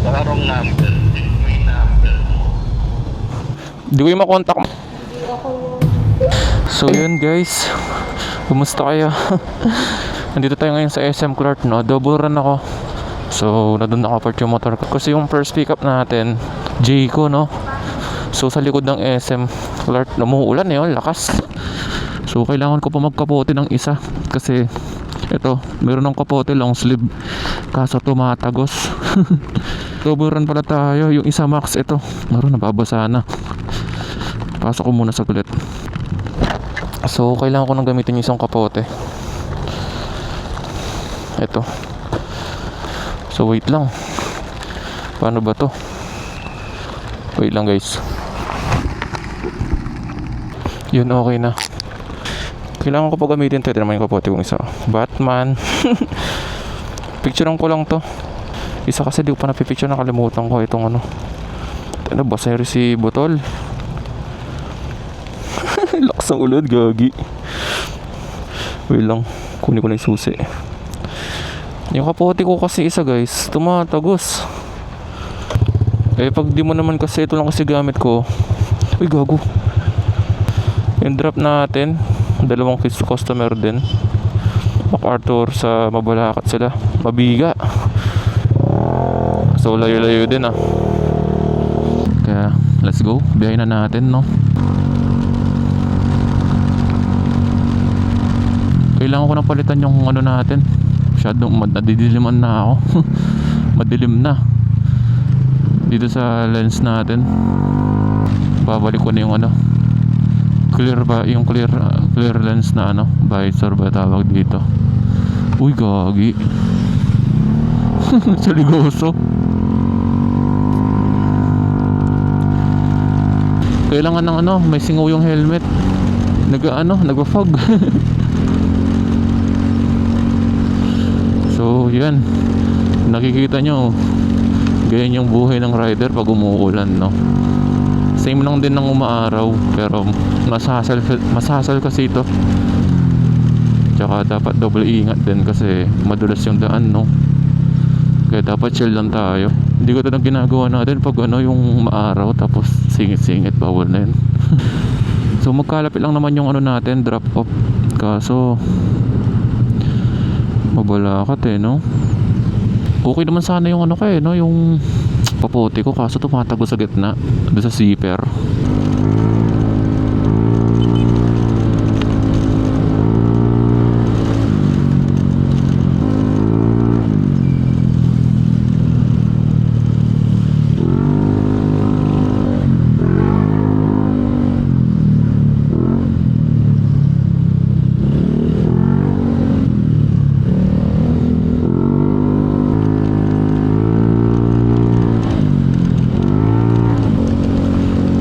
Baka wrong number. May number mo. Di ko yung makontak. So yun guys, kumusta kayo? Nandito tayo ngayon sa SM Clark, no? Double run ako. So nandun nakapart yung motor ko. Kasi yung first pickup natin, Jayco, no? So sa likod ng SM Clark, umuulan eh, lakas. So kailangan ko pa magkapote ng isa. Kasi ito, meron ng kapote long sleeve, kaso tumatagos. Double run pala tayo. Yung isa max, ito, meron nababasa na. Pasok ko muna saglit. So kailangan ko nang gamitin yung isang kapote. Ito. So wait lang. Paano ba to? Wait lang guys. Yun, okay na. Kailangan ko pa gamitin ito. Ito naman yung kapote kong isa. Batman. Picturean ko lang to. Isa kasi di ko pa napipicture. Nakalimutan ko itong ano. Ano ba? Sa resibo tol. Lakas ng ulod, gagi. Wait lang, kunin ko na yung susi. Yung kapote ko kasi isa guys, tumatagos. Eh pag di mo naman kasi, ito lang kasi gamit ko. Uy gago. Yung drop natin, dalawang customer din. MacArthur sa Mabalacat sila, mabiga. So layo-layo din ah. Kaya let's go, biyahin na natin, no. Kailangan ko na palitan yung ano natin. Masyadong nadidiliman na ako. Madilim na dito sa lens natin. Babalik ko na yung ano, clear ba, yung clear lens na ano, visor ba tawag dito. Uy gagi. Saligoso. Kailangan ng ano, may singaw yung helmet. Nagwa-fog. So yan, nakikita nyo, ganyan yung buhay ng rider pag umuulan, no. Same lang din ng umaaraw, pero mas hassle kasi ito. Tsaka dapat double ingat din kasi madulas yung daan, no. Kaya dapat chill lang tayo. Hindi ko ito nang ginagawa natin pag ano, yung umaaraw tapos singit-singit, bawal na yun. So magkalapit lang naman yung ano natin, drop off. Kaso Mabalacat eh, no. Okay naman sana yung ano kaya, no, yung papote ko, kaso tumatago sa gitna doon sa zipper.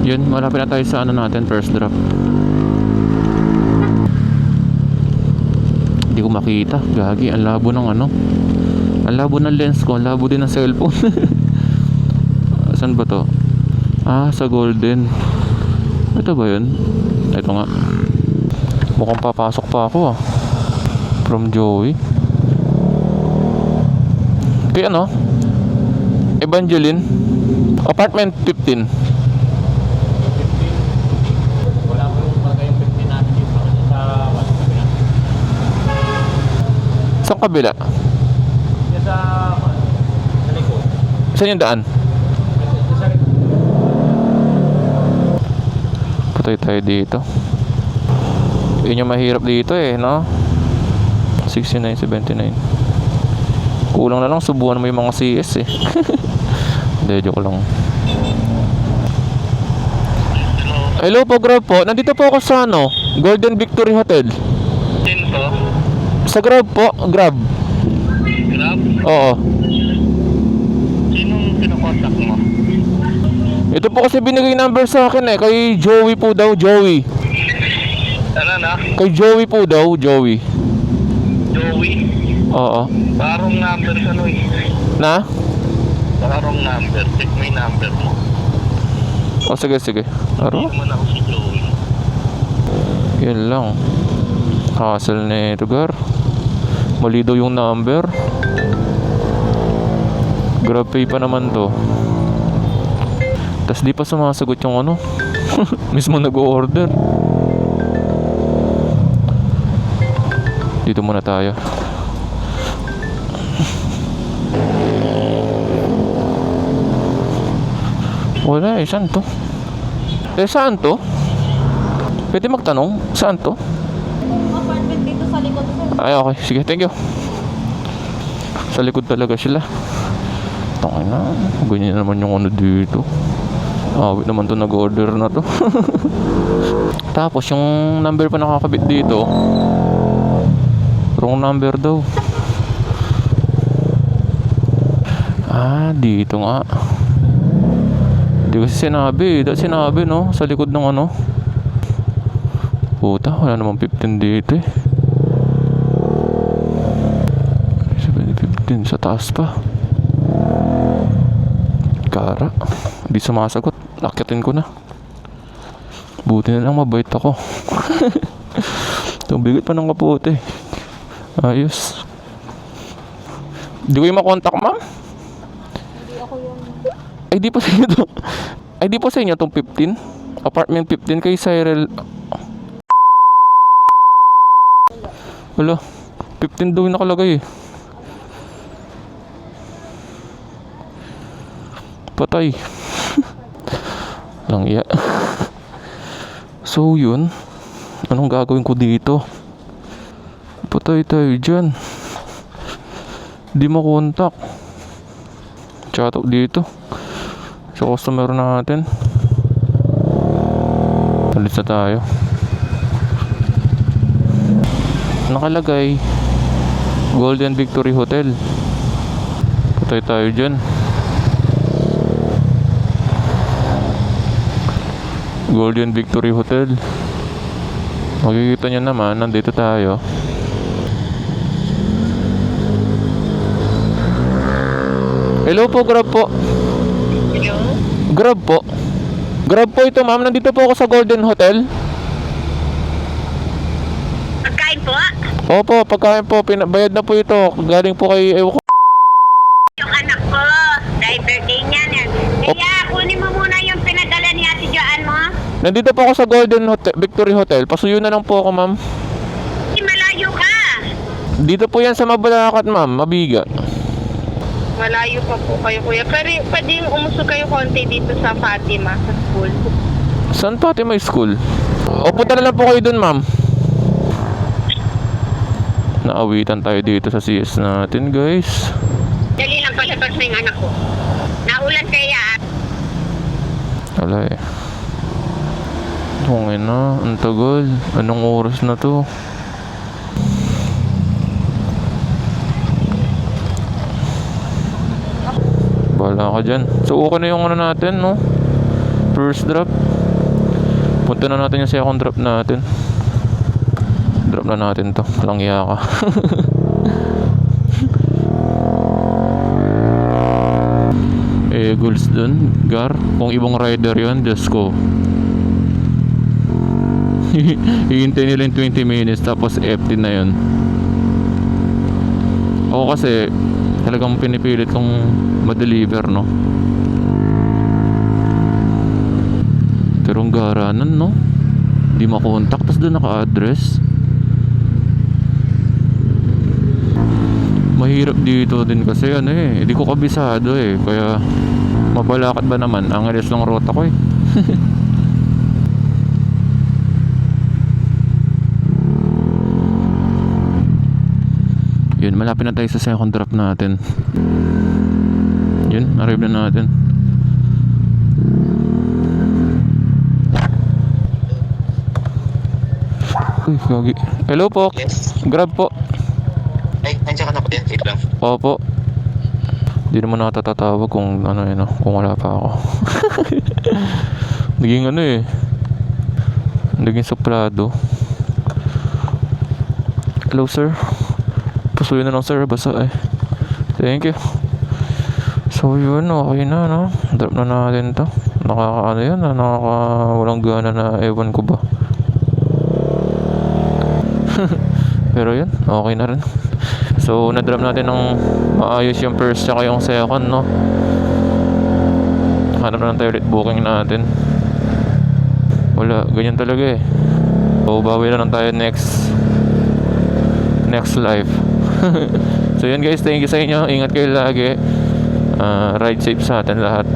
Yun, malapit na tayo sa ano natin, first drop. Hindi ko makita, gagi, ang labo ng ano, ang labo ng lens ko, ang labo din ng cellphone. Saan ba to? Ah, sa Golden. Ito ba yun? Ito nga. Mukhang papasok pa ako ah, from Joey. Kaya ano, Evangeline, apartment 15. Saan kabila? Sa likod. Saan yung daan? Patay tayo dito. Yun yung mahirap dito eh, no? 6979. Kulang na lang subuhan mo yung mga CS eh. Hindi, joke lang. Hello po, Grab po. Nandito po ako sa ano, Golden Victory Hotel. Sino to? Sa Grab po, Grab. Grab? Oo. Sinong pinakontak mo? Ito po kasi binigay number sa akin eh, kay Joey po daw, Joey. Ano na? Kay Joey po daw, Joey. Joey? Oo. Parang number ka no eh. Na? Baka wrong number. Check mo yung number mo. O sige, sige. Aro? Hindi naman ako si Joey. Yun lang. Hassle na ito, gar. Mali daw yung number. GrabPay pa naman to. Tas di pa sumasagot yung ano. Mismo nag-o-order. Dito muna tayo. Wala eh, saan to? Saan to? Pwede magtanong, saan to? Apartment dito sa likod, sir. Ay, okay. Sige, thank you. Sa likod talaga sila. Tangin na. Ganyan naman yung ano dito. Awit naman to, nag-order na to. Tapos, yung number pa nakakabit dito. Wrong number daw. Ah, dito nga. Di kasi sinabi. Dahil sinabi, no? Sa likod ng ano. Puta, wala namang 15 dito eh. 7-15 sa taas pa. Kara. Di sumasagot. Akyatin ko na. Buti na lang mabait ako. Tumbigit pa ng kapote. Ayos. Di ko yung makontak, ma'am? Hindi ako yung... Ay, di pa sa inyo to. Ay, di pa sa inyo tong 15? Apartment 15 kay Cyril. Wala. 15 daw yung nakalagay eh. Patay. Lang iya. So yun. Anong gagawin ko dito? Patay tayo dyan. Di makontak. Chat out dito sa customer natin. Alis na tayo. Nakalagay Golden Victory Hotel. Patay tayo dyan. Golden Victory Hotel. Makikita nyo naman, nandito tayo. Hello po, Grab po. Hello? Grab po. Grab po ito, ma'am. Nandito po ako sa Golden Hotel. Pagkain po? Opo, pagkain po. Bayad na po ito. Galing po kay... Ewan ko. Yung anak ko, dahil birthday niya. Kaya kunin mo muna yung pinadala ni Ate Joanne mo. Nandito po ako sa Golden Hotel, Victory Hotel. Pasuyo na lang po ako, ma'am. Malayo ka. Dito po yan sa Mabalacat, ma'am. Mabiga. Malayo pa po kayo, kuya. Pero pwedeng umusog kayo konti dito sa Fatima, sa school. Saan Fatima School? O, punta na lang po kayo dun, ma'am. Naawitan tayo dito sa CS natin, guys. Dali lang palabas na yung anak ko. Naulan kaya. Wala eh. Tungin na, ang tagal. Anong oras na to? Bahala ka dyan. So, okay na yung ano natin, no? First drop. Punta na natin yung second drop natin. Drop na natin to. Langya ka. Goals dun, Gar. Kung ibang rider yun, just go. Hihintay nila yung 20 minutes tapos empty na yun. Ako kasi talagang pinipilit kong ma-deliver, no? Pero ang garanan, no? Di makontak, tas doon naka-address. Mahirap dito din kasi ano eh, hindi ko kabisado eh. Kaya Mabalacat ba naman? Ang alis ng rota ko eh. Yun, malapit na tayo sa second drop natin. Yun, arrive na natin. Uy, gagi. Hello po. Yes. Grab po. Ay, nandiyan ka na po din. Wait lang. Opo. Hindi naman natatatawag kung ano yun, kung wala pa ako. Naging ano eh. Naging suplado. Hello sir. Pasuyo na lang sir, basta eh. Thank you. So yun, okay na no. Drop na natin to. Nakaka ano yun, walang gana na ewan ko ba. Pero yun, okay na rin. So na-drop natin ng maayos yung first tsaka yung second, no. Hanap na lang tayo ulit booking natin. Wala, ganyan talaga eh. So bawi na lang tayo next live. So yun guys, thank you sa inyo. Ingat kayo lagi. Ride safe sa atin lahat.